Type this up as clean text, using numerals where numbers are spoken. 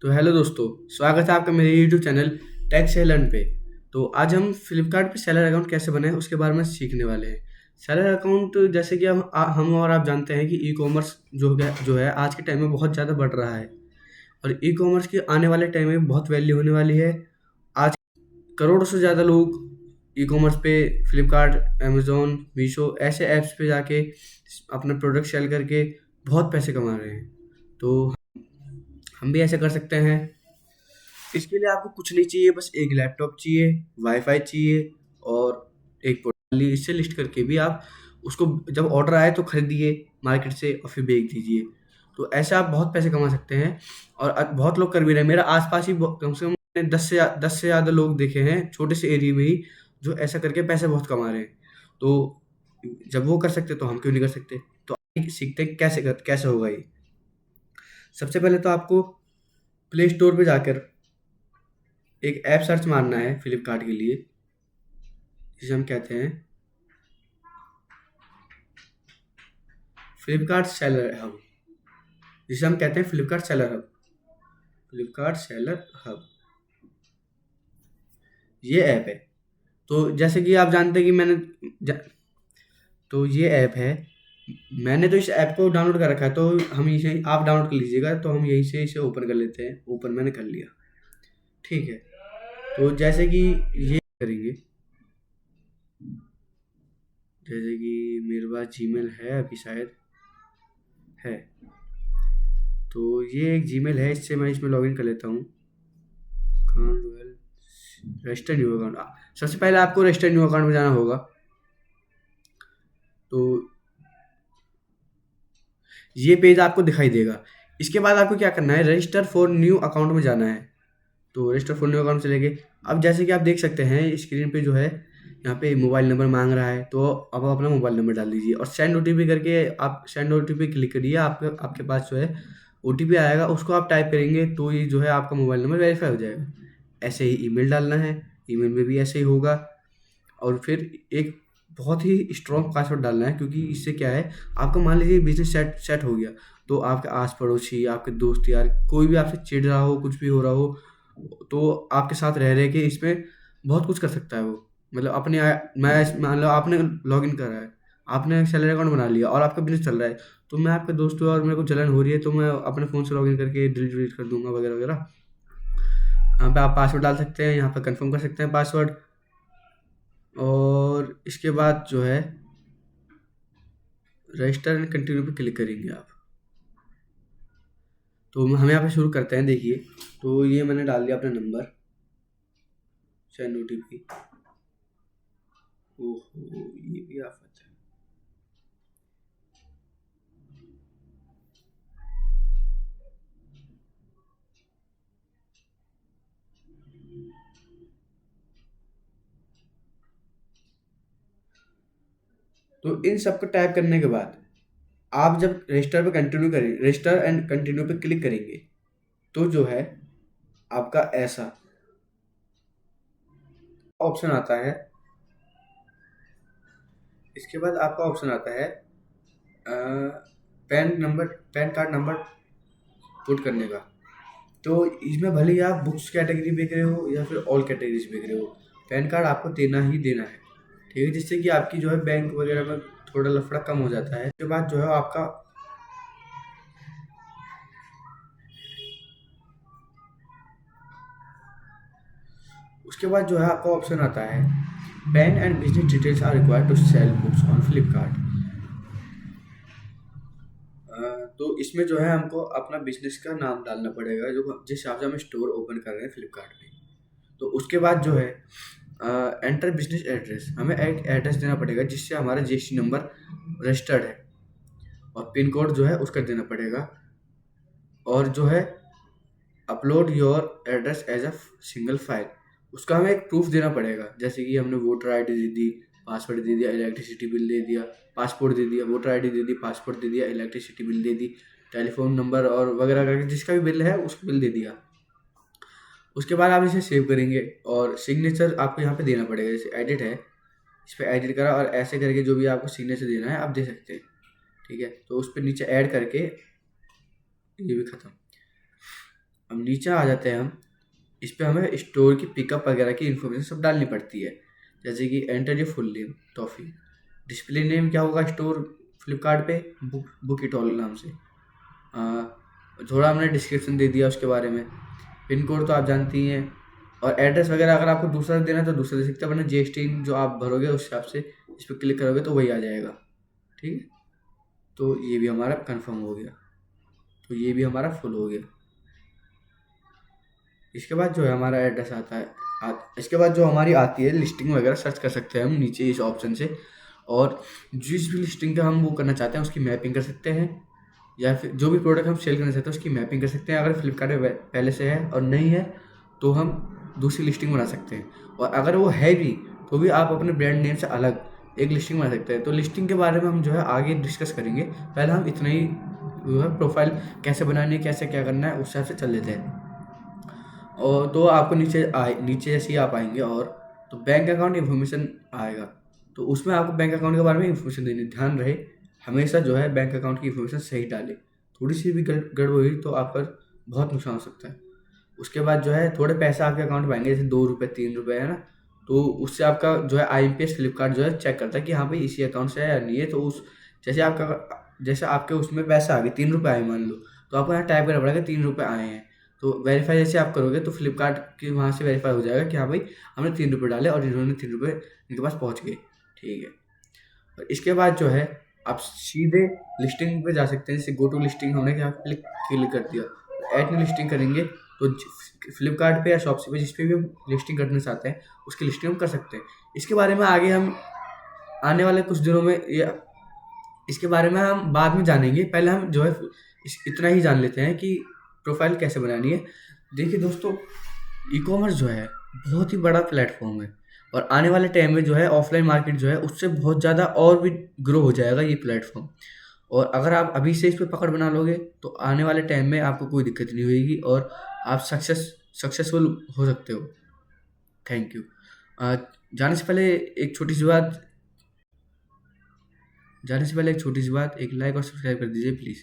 तो हेलो दोस्तों, स्वागत है आपका मेरे यूट्यूब चैनल टेक से लर्न पे। तो आज हम फ्लिपकार्ट पे सेलर अकाउंट कैसे बनाएं उसके बारे में सीखने वाले हैं। सेलर अकाउंट जैसे कि हम और आप जानते हैं कि ई कॉमर्स जो है आज के टाइम में बहुत ज़्यादा बढ़ रहा है और ई कॉमर्स की आने वाले टाइम में बहुत वैल्यू होने वाली है। आज करोड़ों से ज़्यादा लोग ई कॉमर्स पे फ्लिपकार्ट, अमेज़न, मीशो ऐसे ऐप्स पे जाके अपना प्रोडक्ट सेल करके बहुत पैसे कमा रहे हैं। तो हम भी ऐसे कर सकते हैं। इसके लिए आपको कुछ नहीं चाहिए, बस एक लैपटॉप चाहिए, वाईफाई चाहिए और एक पोर्टली। इससे लिस्ट करके भी आप उसको जब ऑर्डर आए तो खरीदिए मार्केट से और फिर बेच दीजिए। तो ऐसे आप बहुत पैसे कमा सकते हैं और बहुत लोग कर भी रहे हैं। मेरा आसपास ही कम से कम मैंने 10 से ज़्यादा लोग देखे हैं छोटे से एरिया में ही, जो ऐसा करके पैसे बहुत कमा रहे हैं। तो जब वो कर सकते तो हम क्यों नहीं कर सकते। तो आइए सीखते हैं कैसे होगा ये। सबसे पहले तो आपको प्ले स्टोर पे जाकर एक ऐप सर्च मारना है फ्लिपकार्ट के लिए, जिसे हम कहते हैं फ्लिपकार्ट सेलर हब। जिसे हम कहते हैं Flipkart seller hub. Flipkart seller hub ये ऐप है। तो जैसे कि आप जानते हैं कि तो ये ऐप है। मैंने तो इस ऐप को डाउनलोड कर रखा है, तो हम इसे आप डाउनलोड कर लीजिएगा। तो हम यहीं से इसे ओपन कर लेते हैं। ओपन मैंने कर लिया, ठीक है। तो जैसे कि ये करेंगे, जैसे कि मेरे पास जीमेल है अभी शायद है। तो ये एक जीमेल है, इससे मैं इसमें लॉगिन कर लेता हूँ। रजिस्टर न्यू अकाउंट, सबसे पहले आपको रजिस्टर न्यू अकाउंट में जाना होगा। तो ये पेज आपको दिखाई देगा। इसके बाद आपको क्या करना है, रजिस्टर फॉर न्यू अकाउंट में जाना है। तो रजिस्टर फॉर न्यू अकाउंट चले गए। अब जैसे कि आप देख सकते हैं स्क्रीन पे जो है, यहाँ पे मोबाइल नंबर मांग रहा है। तो अब आप अपना मोबाइल नंबर डाल दीजिए और सेंड ओटीपी करके आप सेंड ओटीपी क्लिक करिए। आपके पास जो है ओटीपी आएगा, उसको आप टाइप करेंगे तो ये जो है आपका मोबाइल नंबर वेरीफाई हो जाएगा। ऐसे ही ईमेल डालना है, ईमेल में भी ऐसे ही होगा। और फिर एक बहुत ही स्ट्रॉन्ग पासवर्ड डालना है, क्योंकि इससे क्या है, आपका मान लीजिए बिजनेस सेट सेट हो गया, तो आपके आस पड़ोसी, आपके दोस्त यार, कोई भी आपसे चिढ़ रहा हो, कुछ भी हो रहा हो, तो आपके साथ रह के इसमें बहुत कुछ कर सकता है वो। मतलब मैं मान लो आपने लॉगिन करा है, आपने सैलरी अकाउंट बना लिया और आपका बिजनेस चल रहा है। तो मैं आपके दोस्त हूँ और मेरे को जलन हो रही है, तो मैं अपने फ़ोन से लॉगिन करके डिलीट डिलीट कर दूंगा वगैरह वगैरह। यहाँ पे आप पासवर्ड डाल सकते हैं, यहाँ पर कंफर्म कर सकते हैं पासवर्ड। और इसके बाद जो है रजिस्टर एंड कंटिन्यू पे क्लिक करेंगे आप। तो हम यहाँ पे शुरू करते हैं। देखिए, तो ये मैंने डाल दिया अपना नंबर, सेंड ओटीपी। ओहो, ये भी आफत है। तो इन सब को टाइप करने के बाद आप जब रजिस्टर पे कंटिन्यू करें, रजिस्टर एंड कंटिन्यू पे क्लिक करेंगे, तो जो है आपका ऐसा ऑप्शन आता है। इसके बाद आपका ऑप्शन आता है पैन कार्ड नंबर पुट करने का। तो इसमें भले ही आप बुक्स कैटेगरी बेच रहे हो या फिर ऑल कैटेगरीज बेच रहे हो, पैन कार्ड आपको देना ही देना है, ठीक है। जिससे कि आपकी जो है बैंक वगैरह में थोड़ा लफड़ा कम हो जाता है। उसके बाद जो है आपका उसके बाद जो है आपका ऑप्शन आता है, PAN and business details are required to sell books on Flipkart. तो इसमें जो है हमको अपना बिजनेस का नाम डालना पड़ेगा, जो जिस हिसाब से हम स्टोर ओपन कर रहे हैं फ्लिपकार्ट में। तो उसके बाद जो है एंटर बिजनेस एड्रेस, हमें एक एड्रेस देना पड़ेगा जिससे हमारा जीएसटी नंबर रजिस्टर्ड है, और पिन कोड जो है उसका देना पड़ेगा। और जो है upload your address as a single file, उसका हमें एक प्रूफ देना पड़ेगा। जैसे कि हमने वोटर आईडी दे दी, पासवर्ड दे दिया, इलेक्ट्रिसिटी बिल दे दिया, पासपोर्ट दे दिया, वोटर आईडी दे दी, पासपोर्ट दे दिया, इलेक्ट्रिसिटी बिल दे दी, टेलीफोन नंबर और वगैरह करके जिसका भी बिल है उसका बिल दे दिया। उसके बाद आप इसे सेव करेंगे और सिग्नेचर आपको यहाँ पे देना पड़ेगा। जैसे एडिट है, इस पर एडिट करा और ऐसे करके जो भी आपको सिग्नेचर देना है आप दे सकते हैं, ठीक है। तो उस पर नीचे ऐड करके ये भी ख़त्म। अब नीचे आ जाते हैं हम। इस पे हमें स्टोर की पिकअप वगैरह की इन्फॉर्मेशन सब डालनी पड़ती है, जैसे कि enter your full name toffee, display name क्या होगा स्टोर फ्लिपकार्ट पे, बुक इट ऑल नाम से। थोड़ा हमने डिस्क्रिप्शन दे दिया उसके बारे में। पिन कोड तो आप जानती हैं, और एड्रेस वगैरह अगर आपको दूसरा देना है तो दूसरा दे सकते हैं, वरना जीएसटी जो आप भरोगे उस हिसाब से इस पर क्लिक करोगे तो वही आ जाएगा। ठीक है, तो ये भी हमारा कंफर्म हो गया, तो ये भी हमारा फुल हो गया। इसके बाद जो है हमारा एड्रेस आता है। इसके बाद जो हमारी आती है लिस्टिंग वगैरह सर्च कर सकते हैं हम नीचे इस ऑप्शन से, और जिस भी लिस्टिंग का हम वो करना चाहते हैं उसकी मैपिंग कर सकते हैं, या फिर जो भी प्रोडक्ट हम सेल करना चाहते हैं उसकी मैपिंग कर सकते हैं। अगर फ्लिपकार्ट में पहले से है और नहीं है तो हम दूसरी लिस्टिंग बना सकते हैं, और अगर वो है भी तो भी आप अपने ब्रांड नेम से अलग एक लिस्टिंग बना सकते हैं। तो लिस्टिंग के बारे में हम जो है आगे डिस्कस करेंगे, पहले हम इतना ही जो है प्रोफाइल कैसे बनानी है, कैसे क्या करना है उस हिसाब से चल लेते हैं। और तो आपको नीचे जैसे ही आप आएंगे और तो बैंक अकाउंट इन्फॉर्मेशन आएगा, तो उसमें आपको बैंक अकाउंट के बारे में इन्फॉर्मेशन देनी। ध्यान रहे हमेशा जो है बैंक अकाउंट की इन्फॉर्मेशन सही डालें, थोड़ी सी भी गड़बड़ हुई तो आपका बहुत नुकसान हो सकता है। उसके बाद जो है थोड़े पैसे आपके अकाउंट में आएंगे, जैसे 2 रुपये 3 रुपये है ना, तो उससे आपका जो है IMPS फ्लिपकार्ट जो है चेक करता है कि हाँ भाई इसी अकाउंट से है या नहीं है। तो उस जैसे आपके उसमें पैसे आ गए 3 रुपये आए मान लो, तो आपको यहाँ टाइप करना पड़ेगा 3 रुपये आए हैं। तो वेरीफाई जैसे आप करोगे तो फ्लिपकार्ट की वहाँ से वेरीफाई हो जाएगा कि हाँ भाई हमने 3 रुपये डाले और इन्होंने 3 रुपये इनके पास पहुँच गए। ठीक है, और इसके बाद जो है आप सीधे लिस्टिंग पे जा सकते हैं। जैसे गो टू लिस्टिंग हमने यहाँ क्लिक क्लिक कर दिया, ऐड न्यू लिस्टिंग करेंगे तो फ्लिपकार्ट पे या शॉप्सी पे जिस पे भी हम लिस्टिंग करना चाहते हैं उसकी लिस्टिंग हम कर सकते हैं। इसके बारे में आगे हम आने वाले कुछ दिनों में या इसके बारे में हम बाद में जानेंगे। पहले हम जो है इतना ही जान लेते हैं कि प्रोफाइल कैसे बनानी है। देखिए दोस्तों, ई कॉमर्स जो है बहुत ही बड़ा प्लेटफॉर्म है, और आने वाले टाइम में जो है ऑफलाइन मार्केट जो है उससे बहुत ज़्यादा और भी ग्रो हो जाएगा ये प्लेटफॉर्म। और अगर आप अभी से इस पर पकड़ बना लोगे तो आने वाले टाइम में आपको कोई दिक्कत नहीं होगी और आप सक्सेसफुल हो सकते हो। Thank you. जाने से पहले एक छोटी सी बात, एक लाइक और सब्सक्राइब कर दीजिए प्लीज़।